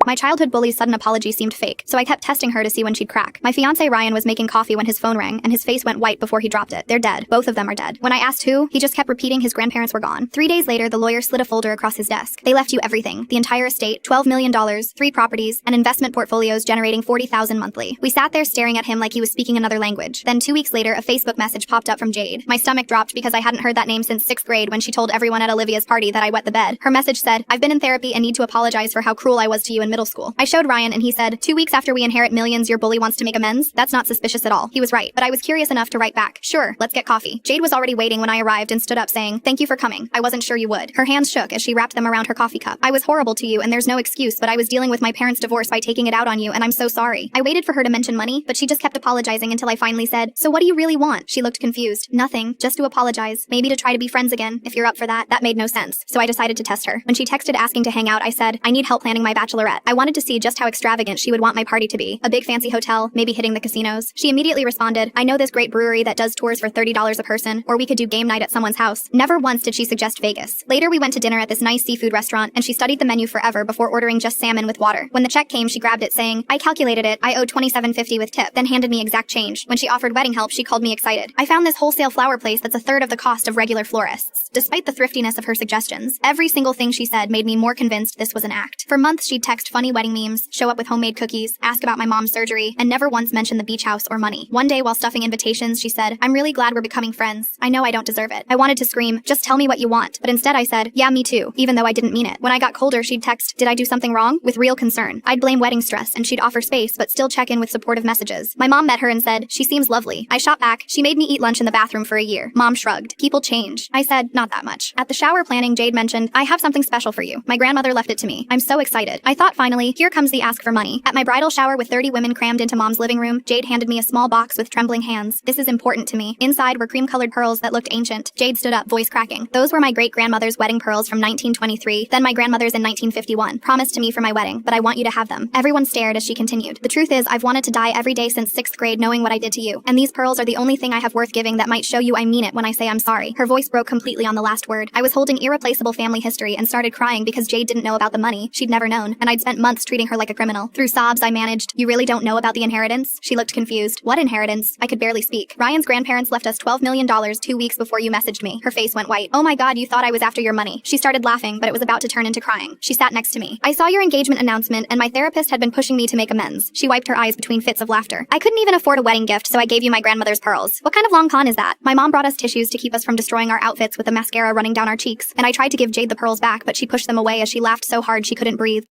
My childhood bully's sudden apology seemed fake, so I kept testing her to see when she'd crack. My fiancé Ryan was making coffee when his phone rang, and his face went white before he dropped it. They're dead. Both of them are dead. When I asked who, he just kept repeating his grandparents were gone. 3 days later, the lawyer slid a folder across his desk. They left you everything. The entire estate, $12 million, 3 properties, and investment portfolios generating $40,000 monthly. We sat there staring at him like he was speaking another language. Then 2 weeks later, a Facebook message popped up from Jade. My stomach dropped because I hadn't heard that name since 6th grade when she told everyone at Olivia's party that I wet the bed. Her message said, "I've been in therapy and need to apologize for how cruel I was to you in middle school." I showed Ryan and he said, "2 weeks after we inherit millions, your bully wants to make amends? That's not suspicious at all." He was right, but I was curious enough to write back, "Sure, let's get coffee." Jade was already waiting when I arrived and stood up saying, "Thank you for coming. I wasn't sure you would." Her hands shook as she wrapped them around her coffee cup. "I was horrible to you and there's no excuse, but I was dealing with my parents' divorce by taking it out on you and I'm so sorry." I waited for her to mention money, but she just kept apologizing until I finally said, "So what do you really want?" She looked confused. "Nothing, just to apologize. Maybe to try to be friends again, if you're up for that." That made no sense, so I decided to test her. When she texted asking to hang out, I said, "I need help planning my bachelorette." I wanted to see just how extravagant she would want my party to be. A big fancy hotel, maybe hitting the casinos. She immediately responded, "I know this great brewery that does tours for $30 a person, or we could do game night at someone's house." Never once did she suggest Vegas. Later we went to dinner at this nice seafood restaurant, and she studied the menu forever before ordering just salmon with water. When the check came, she grabbed it saying, "I calculated it, I owe $27.50 with tip," then handed me exact change. When she offered wedding help, she called me excited. I found this wholesale flower place that's a third of the cost of regular florists. Despite the thriftiness of her suggestions, every single thing she said made me more convinced this was an act. For months she'd text funny wedding memes, show up with homemade cookies, ask about my mom's surgery, and never once mention the beach house or money. One day while stuffing invitations, she said, "I'm really glad we're becoming friends. I know I don't deserve it." I wanted to scream, "Just tell me what you want," but instead I said, "Yeah, me too," even though I didn't mean it. When I got colder, she'd text, "Did I do something wrong?" with real concern. I'd blame wedding stress, and she'd offer space but still check in with supportive messages. My mom met her and said, "She seems lovely." I shot back, "She made me eat lunch in the bathroom for a year." Mom shrugged. "People change." I said, "Not that much." At the shower planning, Jade mentioned, "I have something special for you. My grandmother left it to me." I'm so excited. I thought finally, here comes the ask for money. At my bridal shower with 30 women crammed into Mom's living room, Jade handed me a small box with trembling hands. "This is important to me." Inside were cream-colored pearls that looked ancient. Jade stood up, voice cracking. "Those were my great-grandmother's wedding pearls from 1923, then my grandmother's in 1951. Promised to me for my wedding, but I want you to have them." Everyone stared as she continued. "The truth is, I've wanted to die every day since 6th grade knowing what I did to you, and these pearls are the only thing I have worth giving that might show you I mean it when I say I'm sorry." Her voice broke completely on the last word. I was holding irreplaceable family history and started crying because Jade didn't know about the money. She'd never known, and I'd spent months treating her like a criminal. Through sobs, I managed, "You really don't know about the inheritance?" She looked confused. "What inheritance?" I could barely speak. "Ryan's grandparents left us $12 million 2 weeks before you messaged me." Her face went white. "Oh my God, you thought I was after your money." She started laughing, but it was about to turn into crying. She sat next to me. "I saw your engagement announcement, and my therapist had been pushing me to make amends." She wiped her eyes between fits of laughter. "I couldn't even afford a wedding gift, so I gave you my grandmother's pearls. What kind of long con is that?" My mom brought us tissues to keep us from destroying our outfits with the mascara running down our cheeks, and I tried to give Jade the pearls back, but she pushed them away as she laughed so hard she couldn't breathe.